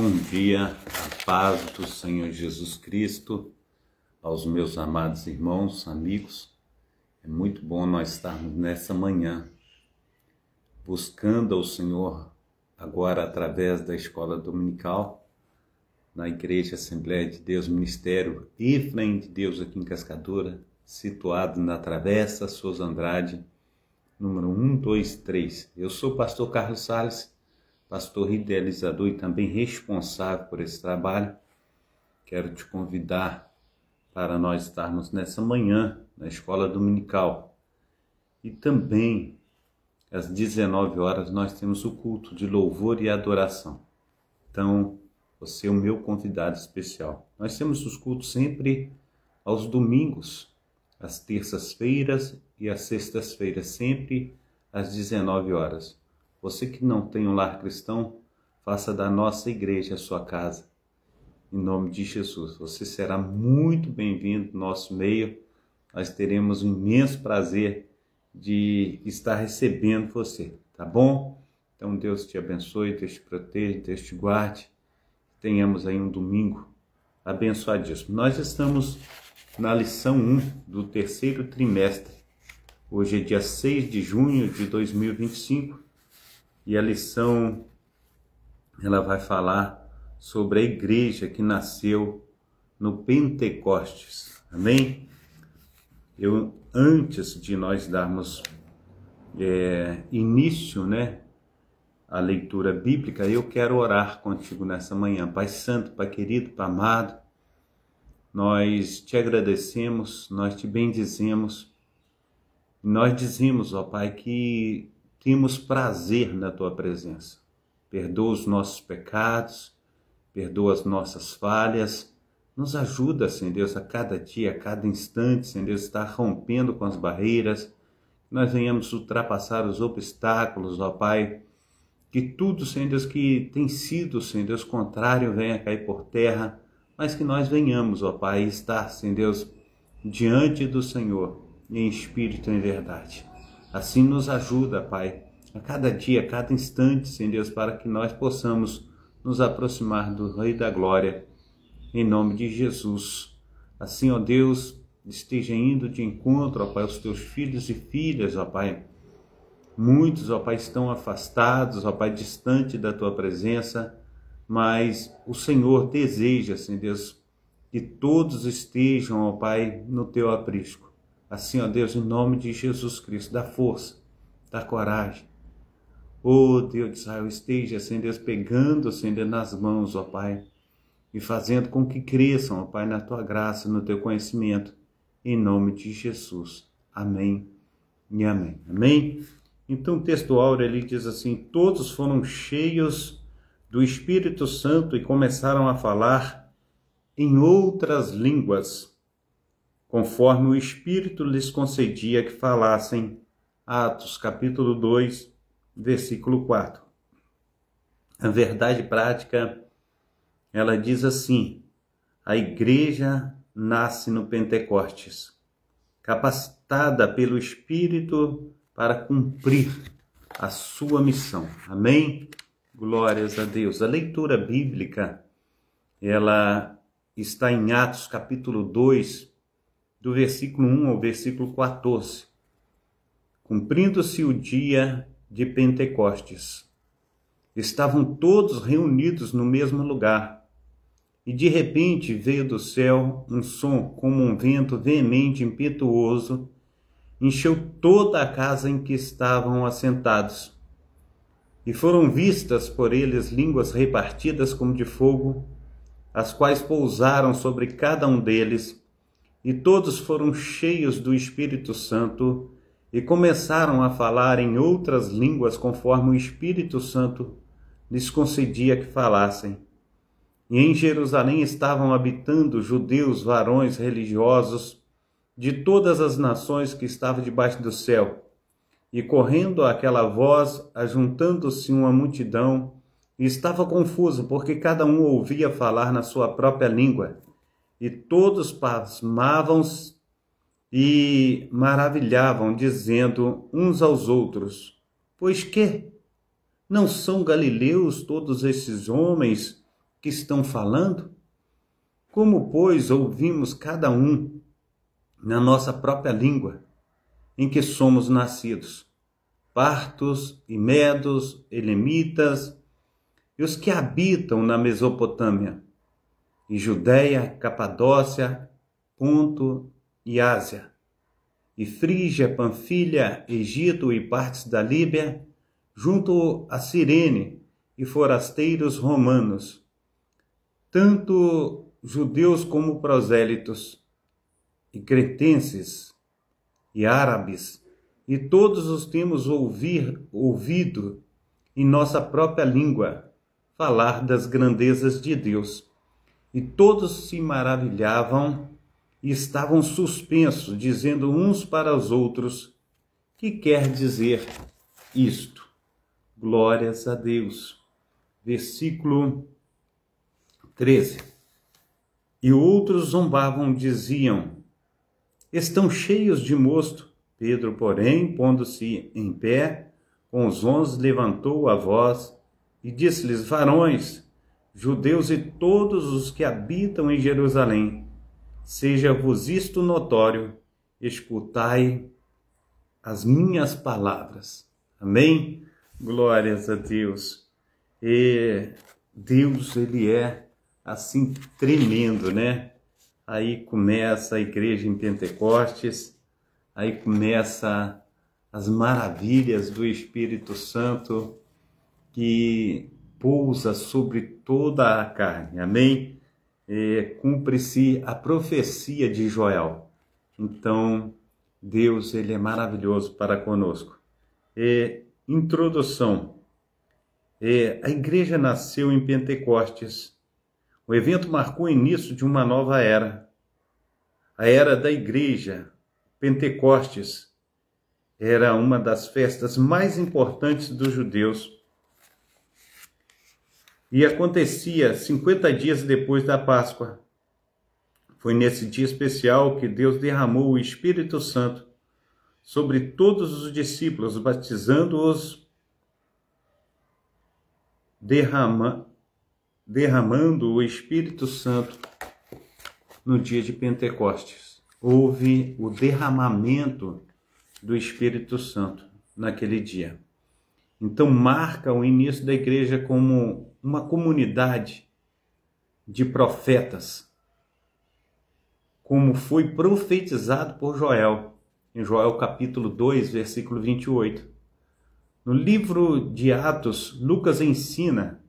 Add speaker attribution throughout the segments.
Speaker 1: Bom dia, a paz do Senhor Jesus Cristo, aos meus amados irmãos, amigos. É muito bom nós estarmos nessa manhã, buscando ao Senhor, agora através da escola dominical, na Igreja Assembleia de Deus, Ministério Efraim de Deus aqui em Cascadura, situado na Travessa Souza Andrade, número 123. Eu sou o pastor Carlos Salles, pastor idealizador e também responsável por esse trabalho. Quero te convidar para nós estarmos nessa manhã na escola dominical. E também, às 19 horas, nós temos o culto de louvor e adoração. Então, você é o meu convidado especial. Nós temos os cultos sempre aos domingos, às terças-feiras e às sextas-feiras, sempre às 19 horas. Você que não tem um lar cristão, faça da nossa igreja a sua casa. Em nome de Jesus. Você será muito bem-vindo no nosso meio. Nós teremos um imenso prazer de estar recebendo você, tá bom? Então Deus te abençoe, Deus te proteja, Deus te guarde. Tenhamos aí um domingo abençoadíssimo. Nós estamos na lição 1 do terceiro trimestre. Hoje é dia 6 de junho de 2025. E a lição, ela vai falar sobre a igreja que nasceu no Pentecostes. Amém? Antes de nós darmos início, à leitura bíblica, eu quero orar contigo nessa manhã. Pai Santo, Pai querido, Pai amado, nós te agradecemos, nós te bendizemos. Nós dizemos, ó Pai, que temos prazer na Tua presença. Perdoa os nossos pecados, perdoa as nossas falhas. Nos ajuda, Senhor Deus, a cada dia, a cada instante, Senhor Deus, estar rompendo com as barreiras. Que nós venhamos ultrapassar os obstáculos, ó Pai. Que tudo, Senhor Deus, que tem sido, Senhor Deus, contrário, venha cair por terra. Mas que nós venhamos, ó Pai, estar, Senhor Deus, diante do Senhor, em espírito e em verdade. Assim nos ajuda, Pai, a cada dia, a cada instante, Senhor Deus, para que nós possamos nos aproximar do Rei da Glória, em nome de Jesus. Assim, ó Deus, esteja indo de encontro, ó Pai, aos Teus filhos e filhas, ó Pai. Muitos, ó Pai, estão afastados, ó Pai, distante da Tua presença, mas o Senhor deseja, Senhor Deus, que todos estejam, ó Pai, no Teu aprisco. Assim, ó Deus, em nome de Jesus Cristo, dá força, dá coragem. Ó Deus de Israel, esteja, Senhor Deus, pegando, Senhor Deus, nas mãos, ó Pai, e fazendo com que cresçam, ó Pai, na Tua graça, no Teu conhecimento, em nome de Jesus. Amém e amém. Amém? Então o texto áureo, ele diz assim: todos foram cheios do Espírito Santo e começaram a falar em outras línguas, conforme o Espírito lhes concedia que falassem. Atos, capítulo 2, versículo 4. A verdade prática, ela diz assim: a igreja nasce no Pentecostes, capacitada pelo Espírito para cumprir a sua missão. Amém? Glórias a Deus. A leitura bíblica, ela está em Atos, capítulo 2, do versículo 1 ao versículo 14. Cumprindo-se o dia de Pentecostes, estavam todos reunidos no mesmo lugar, e de repente veio do céu um som como um vento veemente e impetuoso, encheu toda a casa em que estavam assentados, e foram vistas por eles línguas repartidas como de fogo, as quais pousaram sobre cada um deles, e todos foram cheios do Espírito Santo e começaram a falar em outras línguas conforme o Espírito Santo lhes concedia que falassem. E em Jerusalém estavam habitando judeus, varões religiosos de todas as nações que estavam debaixo do céu. E correndo aquela voz, ajuntando-se uma multidão, e estava confuso, porque cada um ouvia falar na sua própria língua. E todos pasmavam e maravilhavam, dizendo uns aos outros: pois que? Não são galileus todos esses homens que estão falando? Como, pois, ouvimos cada um na nossa própria língua, em que somos nascidos? Partos e medos, elemitas, e os que habitam na Mesopotâmia, e Judéia, Capadócia, Ponto e Ásia, e Frígia, Panfilha, Egito e partes da Líbia, junto a Cirene, e forasteiros romanos, tanto judeus como prosélitos, e cretenses, e árabes, e todos os temos ouvido em nossa própria língua falar das grandezas de Deus. E todos se maravilhavam e estavam suspensos, dizendo uns para os outros: que quer dizer isto? Glórias a Deus. Versículo 13. E outros zombavam, diziam: estão cheios de mosto. Pedro, porém, pondo-se em pé, com os 11, levantou a voz e disse-lhes: varões, judeus e todos os que habitam em Jerusalém, seja-vos isto notório, escutai as minhas palavras. Amém? Glórias a Deus. E Deus, ele é assim tremendo, né? Aí começa a igreja em Pentecostes, aí começa as maravilhas do Espírito Santo que pousa sobre toda a carne, amém? Cumpre-se a profecia de Joel. Então, Deus, ele é maravilhoso para conosco. Introdução. A igreja nasceu em Pentecostes. O evento marcou o início de uma nova era. A era da igreja. Pentecostes era uma das festas mais importantes dos judeus e acontecia 50 dias depois da Páscoa. Foi nesse dia especial que Deus derramou o Espírito Santo sobre todos os discípulos, batizando-os, derramando o Espírito Santo no dia de Pentecostes. Houve o derramamento do Espírito Santo naquele dia. Então marca o início da igreja como uma comunidade de profetas, como foi profetizado por Joel, em Joel capítulo 2, versículo 28. No livro de Atos, Lucas ensina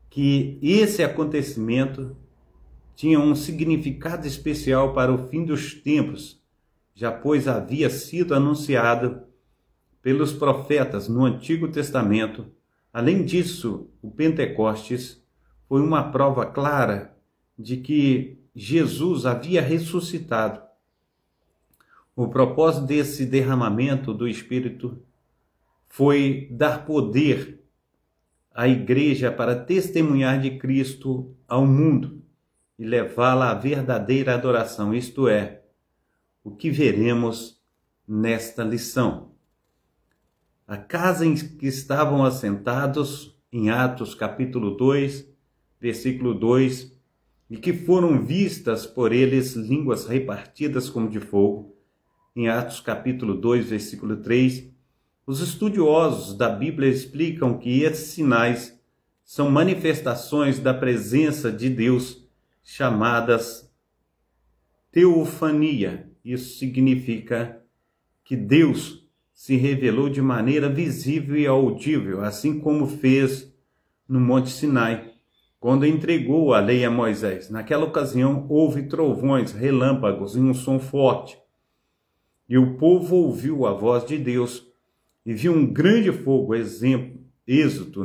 Speaker 1: que esse acontecimento tinha um significado especial para o fim dos tempos, já pois havia sido anunciado pelos profetas no Antigo Testamento. Além disso, o Pentecostes foi uma prova clara de que Jesus havia ressuscitado. O propósito desse derramamento do Espírito foi dar poder à igreja para testemunhar de Cristo ao mundo e levá-la à verdadeira adoração, isto é, o que veremos nesta lição. A casa em que estavam assentados, em Atos capítulo 2, versículo 2, e que foram vistas por eles línguas repartidas como de fogo, em Atos capítulo 2, versículo 3, os estudiosos da Bíblia explicam que esses sinais são manifestações da presença de Deus, chamadas teofania. Isso significa que Deus se revelou de maneira visível e audível, assim como fez no Monte Sinai, quando entregou a lei a Moisés. Naquela ocasião houve trovões, relâmpagos e um som forte. E o povo ouviu a voz de Deus e viu um grande fogo, exemplo, Êxodo,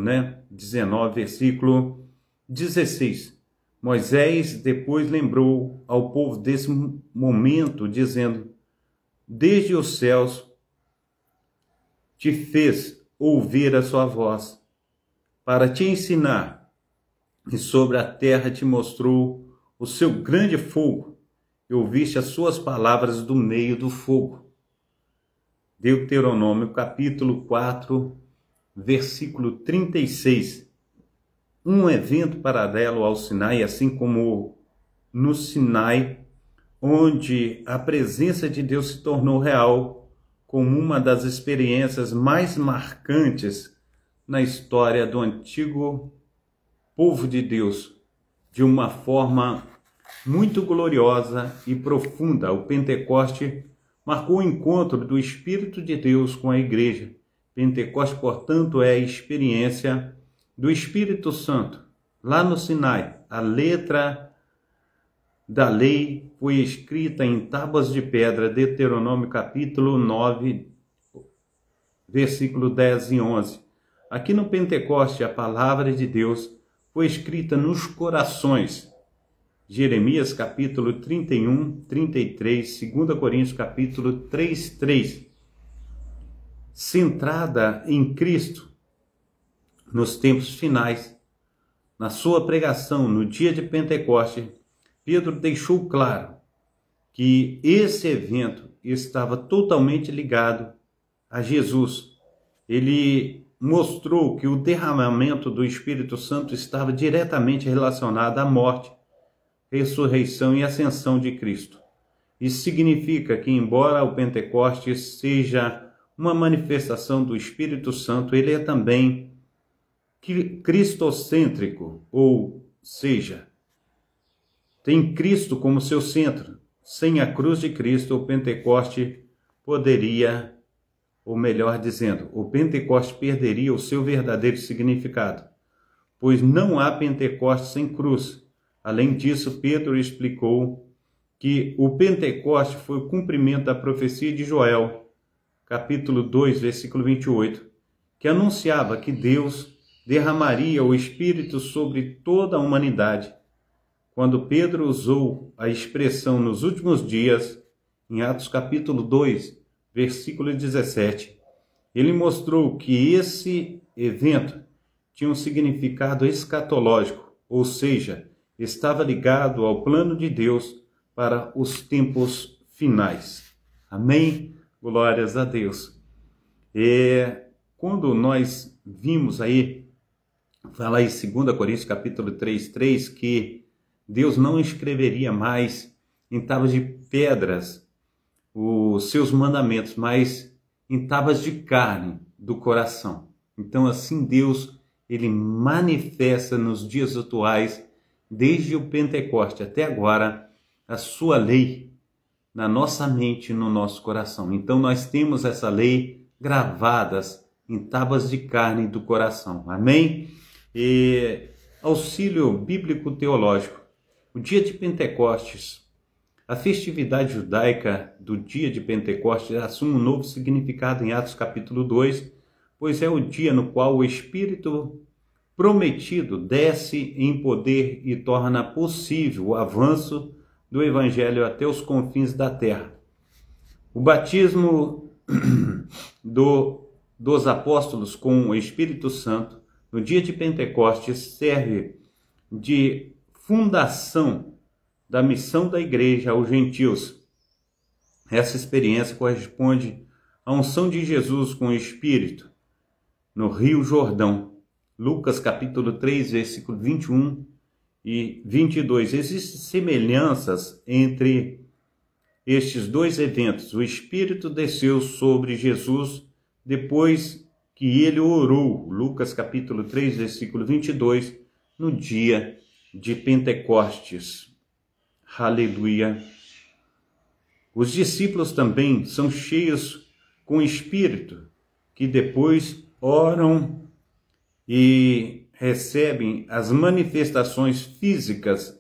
Speaker 1: 19, versículo 16. Moisés depois lembrou ao povo desse momento, dizendo: desde os céus te fez ouvir a sua voz, para te ensinar, e sobre a terra te mostrou o seu grande fogo, e ouviste as suas palavras do meio do fogo. Deuteronômio capítulo 4, versículo 36. um evento paralelo ao Sinai, assim como no Sinai, onde a presença de Deus se tornou real como uma das experiências mais marcantes na história do antigo povo de Deus, de uma forma muito gloriosa e profunda. O Pentecoste marcou o encontro do Espírito de Deus com a igreja. Pentecoste, portanto, é a experiência do Espírito Santo. Lá no Sinai, a letra da lei foi escrita em tábuas de pedra, Deuteronômio capítulo 9, versículo 10 e 11. Aqui no Pentecoste, a palavra de Deus foi escrita nos corações. Jeremias capítulo 31, 33, 2 Coríntios capítulo 3, 3. Centrada em Cristo, nos tempos finais, na sua pregação no dia de Pentecoste, Pedro deixou claro que esse evento estava totalmente ligado a Jesus. Ele mostrou que o derramamento do Espírito Santo estava diretamente relacionado à morte, ressurreição e ascensão de Cristo. Isso significa que, embora o Pentecostes seja uma manifestação do Espírito Santo, ele é também cristocêntrico, ou seja, tem Cristo como seu centro. Sem a cruz de Cristo, o Pentecoste poderia, ou melhor dizendo, o Pentecoste perderia o seu verdadeiro significado, pois não há Pentecoste sem cruz. Além disso, Pedro explicou que o Pentecoste foi o cumprimento da profecia de Joel, capítulo 2, versículo 28, que anunciava que Deus derramaria o Espírito sobre toda a humanidade. Quando Pedro usou a expressão nos últimos dias, em Atos capítulo 2, versículo 17, ele mostrou que esse evento tinha um significado escatológico, ou seja, estava ligado ao plano de Deus para os tempos finais. Amém? Glórias a Deus. Quando nós vimos aí, falar em 2 Coríntios capítulo 3, 3, que Deus não escreveria mais em tábuas de pedras os seus mandamentos, mas em tábuas de carne do coração. Então, assim, Deus, ele manifesta nos dias atuais, desde o Pentecoste até agora, a sua lei na nossa mente e no nosso coração. Então, nós temos essa lei gravadas em tábuas de carne do coração. Amém? Auxílio bíblico teológico. O dia de Pentecostes, a festividade judaica do dia de Pentecostes assume um novo significado em Atos capítulo 2, pois é o dia no qual o Espírito prometido desce em poder e torna possível o avanço do Evangelho até os confins da terra. O batismo dos apóstolos com o Espírito Santo no dia de Pentecostes serve de fundação da missão da igreja aos gentios. Essa experiência corresponde à unção de Jesus com o Espírito no Rio Jordão. Lucas capítulo 3, versículo 21 e 22. Existem semelhanças entre estes dois eventos. O Espírito desceu sobre Jesus depois que ele orou. Lucas capítulo 3, versículo 22, no dia de Pentecostes. Aleluia. Os discípulos também são cheios com o Espírito, que depois oram e recebem as manifestações físicas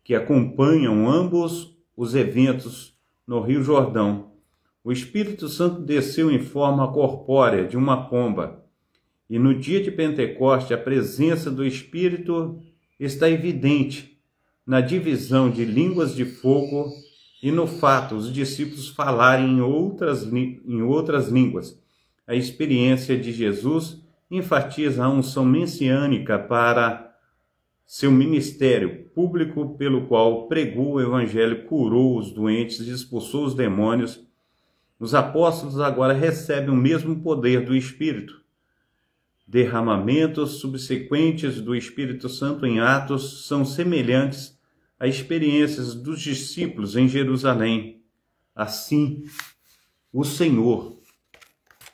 Speaker 1: que acompanham ambos os eventos no Rio Jordão. O Espírito Santo desceu em forma corpórea de uma pomba, e no dia de Pentecoste a presença do Espírito está evidente na divisão de línguas de fogo e no fato os discípulos falarem em outras línguas. A experiência de Jesus enfatiza a unção messiânica para seu ministério público, pelo qual pregou o evangelho, curou os doentes e expulsou os demônios. Os apóstolos agora recebem o mesmo poder do Espírito. derramamentos subsequentes do Espírito Santo em Atos são semelhantes a experiências dos discípulos em Jerusalém. Assim, o Senhor,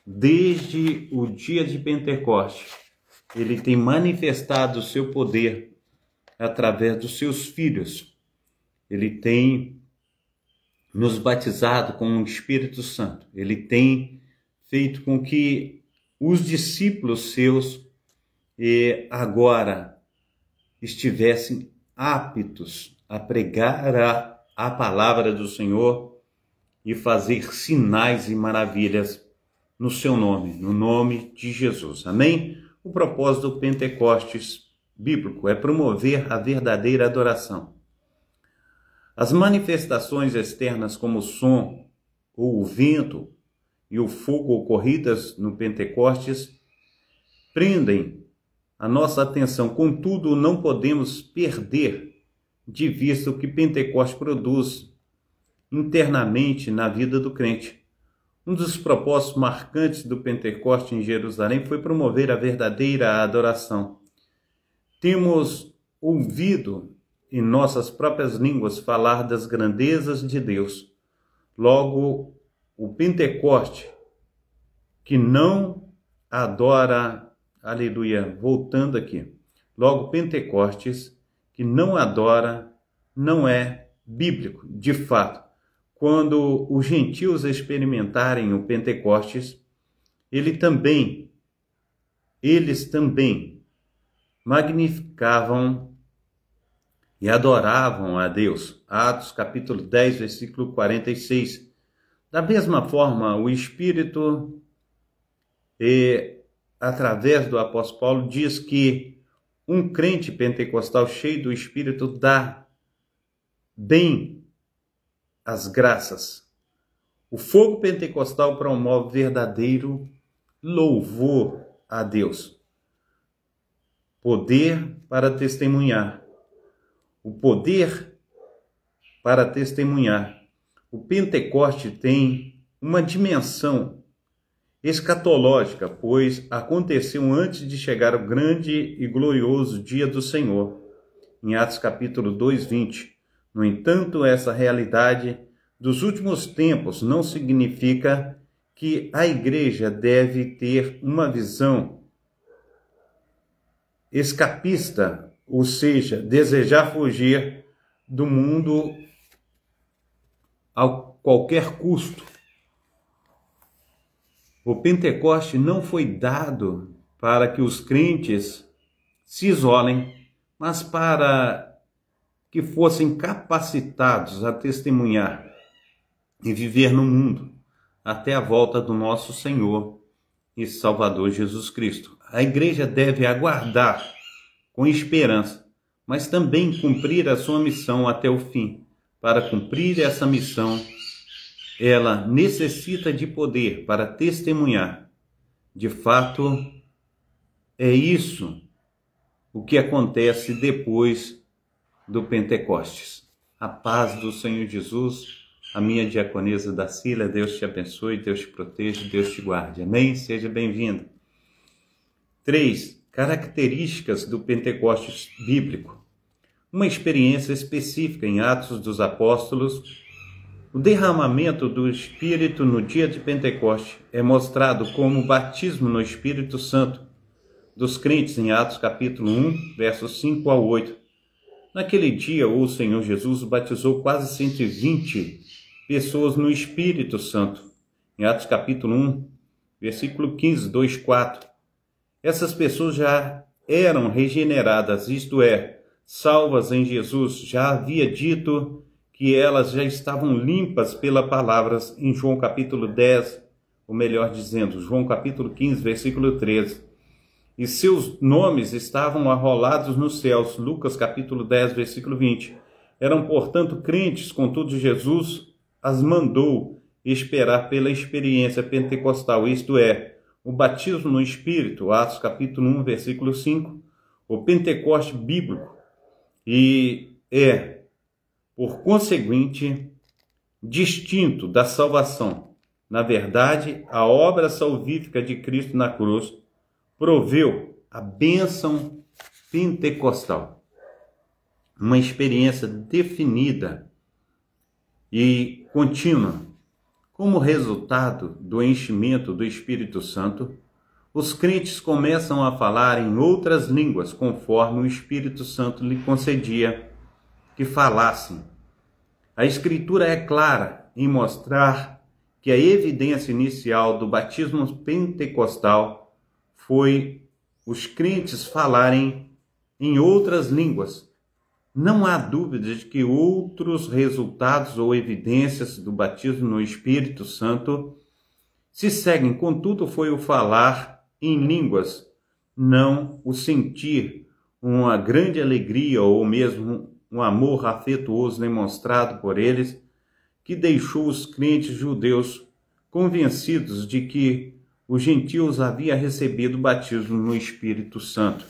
Speaker 1: desde o dia de Pentecoste, ele tem manifestado o seu poder através dos seus filhos. Ele tem nos batizado com o Espírito Santo. Ele tem feito com que os discípulos seus agora estivessem aptos a pregar a palavra do Senhor e fazer sinais e maravilhas no seu nome, no nome de Jesus. Amém? O propósito do Pentecostes bíblico é promover a verdadeira adoração. As manifestações externas como o som ou o vento e o fogo ocorridas no Pentecostes prendem a nossa atenção. Contudo, não podemos perder de vista o que Pentecostes produz internamente na vida do crente. Um dos propósitos marcantes do Pentecostes em Jerusalém foi promover a verdadeira adoração. Temos ouvido em nossas próprias línguas falar das grandezas de Deus. Logo, o Pentecoste que não adora, aleluia, voltando aqui. Logo, Pentecostes que não adora não é bíblico, de fato. Quando os gentios experimentarem o Pentecostes, eles também magnificavam e adoravam a Deus. Atos capítulo 10, versículo 46. Da mesma forma, o Espírito, através do apóstolo Paulo, diz que um crente pentecostal cheio do Espírito dá bem as graças. O fogo pentecostal promove verdadeiro louvor a Deus. Poder para testemunhar. O poder para testemunhar. O Pentecoste tem uma dimensão escatológica, pois aconteceu antes de chegar o grande e glorioso dia do Senhor, em Atos capítulo 2, 20. No entanto, essa realidade dos últimos tempos não significa que a igreja deve ter uma visão escapista, ou seja, desejar fugir do mundo a qualquer custo. O Pentecoste não foi dado para que os crentes se isolem, mas para que fossem capacitados a testemunhar e viver no mundo até a volta do nosso Senhor e Salvador Jesus Cristo. A igreja deve aguardar com esperança, mas também cumprir a sua missão até o fim. Para cumprir essa missão, ela necessita de poder para testemunhar. De fato, é isso o que acontece depois do Pentecostes. A paz do Senhor Jesus, a minha diaconisa Dacília, Deus te abençoe, Deus te proteja, Deus te guarde. Amém? Seja bem-vindo. 3. Características do Pentecostes bíblico. Uma experiência específica em Atos dos Apóstolos. O derramamento do Espírito no dia de Pentecoste é mostrado como o batismo no Espírito Santo dos crentes em Atos capítulo 1, versos 5 a 8. Naquele dia, o Senhor Jesus batizou quase 120 pessoas no Espírito Santo. Em Atos capítulo 1, versículo 15, 2, 4. Essas pessoas já eram regeneradas, isto é, salvas em Jesus. Já havia dito que elas já estavam limpas pela palavra em João capítulo 10, ou melhor dizendo, João capítulo 15, versículo 13. E seus nomes estavam arrolados nos céus, Lucas capítulo 10, versículo 20. Eram, portanto, crentes, contudo Jesus as mandou esperar pela experiência pentecostal, isto é, o batismo no Espírito, Atos capítulo 1, versículo 5, o Pentecoste bíblico, e é, por conseguinte, distinto da salvação. Na verdade, a obra salvífica de Cristo na cruz proveu a bênção pentecostal, uma experiência definida e contínua. Como resultado do enchimento do Espírito Santo, os crentes começam a falar em outras línguas, conforme o Espírito Santo lhe concedia que falassem. A Escritura é clara em mostrar que a evidência inicial do batismo pentecostal foi os crentes falarem em outras línguas. Não há dúvida de que outros resultados ou evidências do batismo no Espírito Santo se seguem, contudo, foi o falar em línguas, não o sentir uma grande alegria ou mesmo um amor afetuoso demonstrado por eles, que deixou os crentes judeus convencidos de que os gentios haviam recebido o batismo no Espírito Santo.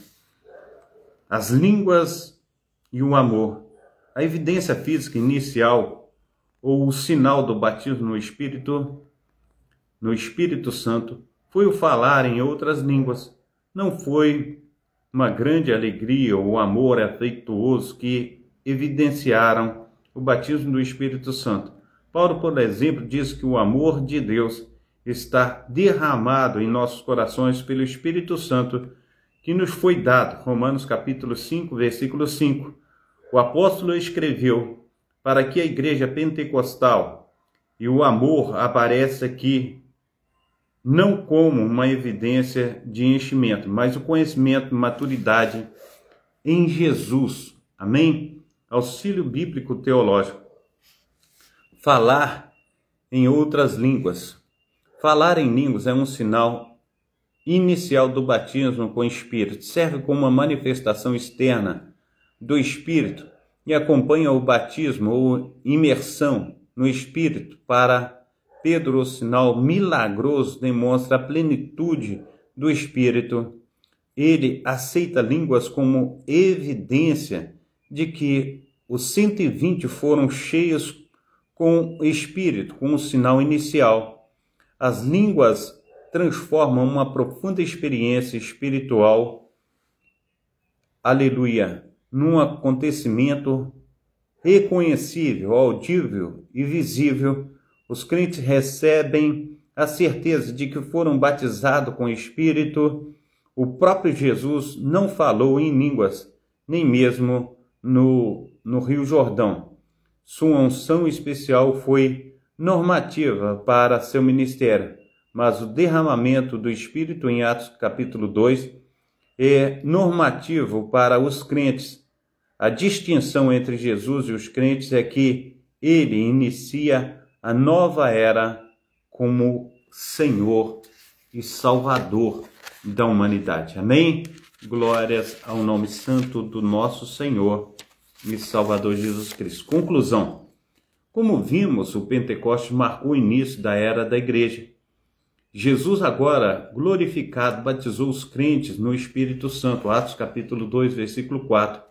Speaker 1: As línguas e o amor. A evidência física inicial ou o sinal do batismo no Espírito Santo foi o falar em outras línguas. Não foi uma grande alegria ou amor afetuoso que evidenciaram o batismo do Espírito Santo. Paulo, por exemplo, diz que o amor de Deus está derramado em nossos corações pelo Espírito Santo que nos foi dado. Romanos capítulo 5, versículo 5. O apóstolo escreveu para que a igreja pentecostal e o amor apareça aqui não como uma evidência de enchimento, mas o conhecimento e maturidade em Jesus. Amém? Auxílio bíblico teológico. Falar em outras línguas. Falar em línguas é um sinal inicial do batismo com o Espírito. Serve como uma manifestação externa do Espírito e acompanha o batismo ou imersão no Espírito. Para Pedro, o sinal milagroso demonstra a plenitude do Espírito. Ele aceita línguas como evidência de que os 120 foram cheios com o Espírito, com o sinal inicial. As línguas transformam uma profunda experiência espiritual, aleluia, num acontecimento reconhecível, audível e visível. Os crentes recebem a certeza de que foram batizados com o Espírito. O próprio Jesus não falou em línguas, nem mesmo no Rio Jordão. Sua unção especial foi normativa para seu ministério, mas o derramamento do Espírito em Atos capítulo 2 é normativo para os crentes. A distinção entre Jesus e os crentes é que ele inicia a nova era como Senhor e Salvador da humanidade. Amém? Glórias ao nome santo do nosso Senhor e Salvador Jesus Cristo. Conclusão. Como vimos, o Pentecostes marcou o início da era da igreja. Jesus, agora glorificado, batizou os crentes no Espírito Santo. Atos capítulo 2, versículo 4.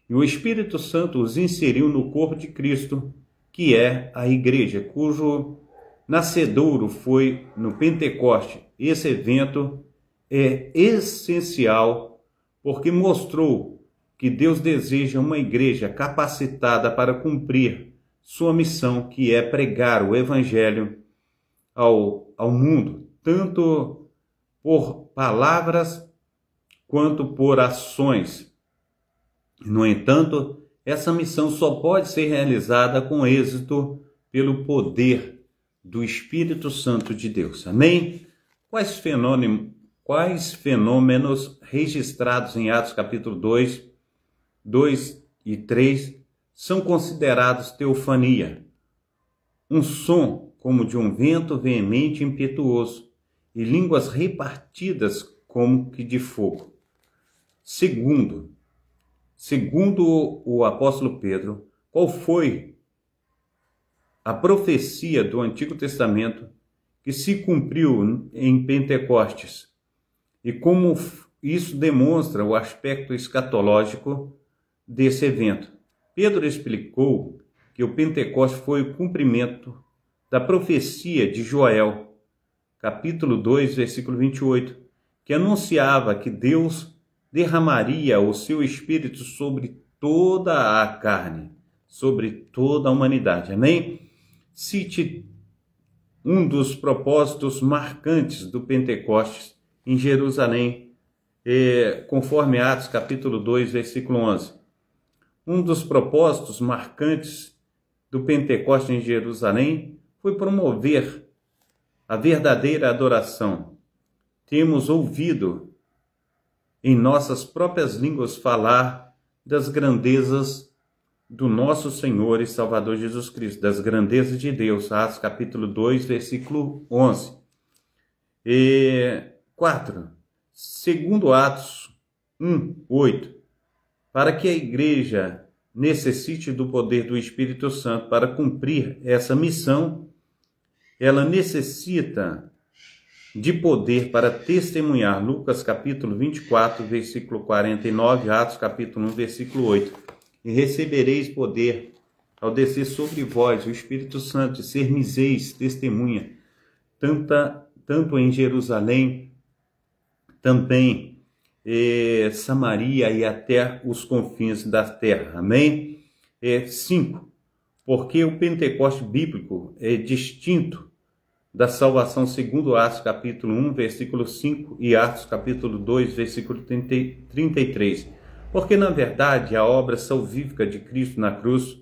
Speaker 1: E o Espírito Santo os inseriu no corpo de Cristo, que é a igreja, cujo nascedouro foi no Pentecoste. Esse evento é essencial porque mostrou que Deus deseja uma igreja capacitada para cumprir sua missão, que é pregar o Evangelho ao mundo, tanto por palavras quanto por ações. No entanto, essa missão só pode ser realizada com êxito pelo poder do Espírito Santo de Deus. Amém? Quais fenômenos registrados em Atos capítulo 2 e 3 são considerados teofania? Um som como de um vento veemente e impetuoso, e línguas repartidas como que de fogo. Segundo o apóstolo Pedro, qual foi a profecia do Antigo Testamento que se cumpriu em Pentecostes? E como isso demonstra o aspecto escatológico desse evento? Pedro explicou que o Pentecostes foi o cumprimento da profecia de Joel, capítulo 2, versículo 28, que anunciava que Deus derramaria o seu Espírito sobre toda a carne, sobre toda a humanidade. Amém? Cite um dos propósitos marcantes do Pentecostes em Jerusalém, conforme Atos capítulo 2, versículo 11. Um dos propósitos marcantes do Pentecostes em Jerusalém foi promover a verdadeira adoração. Temos ouvido em nossas próprias línguas falar das grandezas do nosso Senhor e Salvador Jesus Cristo, das grandezas de Deus. Atos capítulo 2, versículo 11. 4. Segundo Atos 1, 8. Para que a igreja necessite do poder do Espírito Santo para cumprir essa missão, ela necessita de poder para testemunhar. Lucas capítulo 24, versículo 49, Atos capítulo 1, versículo 8. E recebereis poder ao descer sobre vós o Espírito Santo, e ser-me-eis testemunha, tanto em Jerusalém, também Samaria e até os confins da terra. Amém? 5. Porque o Pentecoste bíblico é distinto da salvação segundo Atos capítulo 1, versículo 5 e Atos capítulo 2, versículo 33. Porque, na verdade, a obra salvífica de Cristo na cruz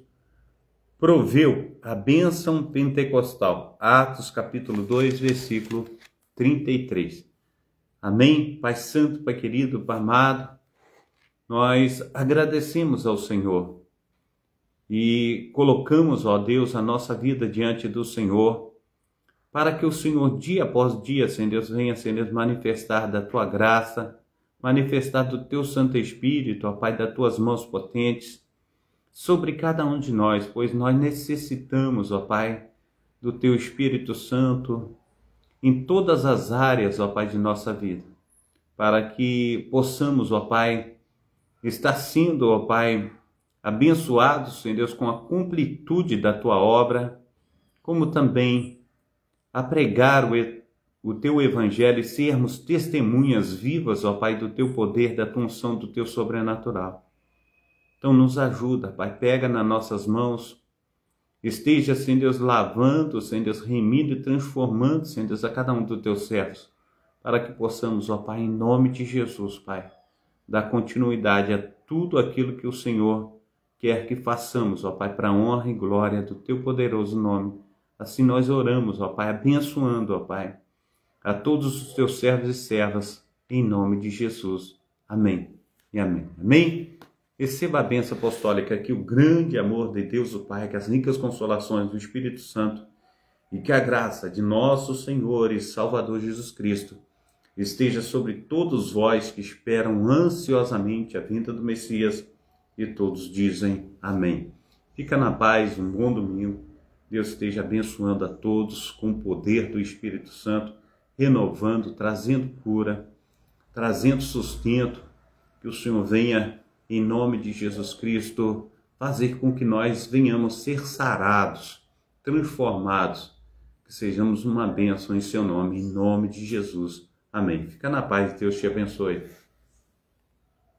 Speaker 1: proveu a bênção pentecostal. Atos capítulo 2, versículo 33. Amém? Pai Santo, Pai querido, Pai amado, nós agradecemos ao Senhor e colocamos, ó Deus, a nossa vida diante do Senhor, para que o Senhor, dia após dia, Senhor Deus, venha, Senhor Deus, manifestar da Tua graça, manifestar do Teu Santo Espírito, ó Pai, das Tuas mãos potentes, sobre cada um de nós, pois nós necessitamos, ó Pai, do Teu Espírito Santo em todas as áreas, ó Pai, de nossa vida, para que possamos, ó Pai, estar sendo, ó Pai, abençoados, Senhor Deus, com a completude da Tua obra, como também a pregar o Teu Evangelho e sermos testemunhas vivas, ó Pai, do Teu poder, da Tua unção, do Teu sobrenatural. Então nos ajuda, Pai, pega nas nossas mãos, esteja, Senhor Deus, lavando, Senhor Deus, remindo e transformando, Senhor Deus, a cada um dos Teus servos, para que possamos, ó Pai, em nome de Jesus, Pai, dar continuidade a tudo aquilo que o Senhor quer que façamos, ó Pai, para a honra e glória do Teu poderoso nome. Assim nós oramos, ó Pai, abençoando, ó Pai, a todos os Teus servos e servas, em nome de Jesus. Amém e amém. Amém? Receba a bênção apostólica, que o grande amor de Deus, o Pai, que as ricas consolações do Espírito Santo e que a graça de nosso Senhor e Salvador Jesus Cristo esteja sobre todos vós que esperam ansiosamente a vinda do Messias, e todos dizem amém. Fica na paz, um bom domingo. Deus esteja abençoando a todos com o poder do Espírito Santo, renovando, trazendo cura, trazendo sustento. Que o Senhor venha, em nome de Jesus Cristo, fazer com que nós venhamos ser sarados, transformados, que sejamos uma bênção em seu nome, em nome de Jesus. Amém. Fica na paz, Deus te abençoe.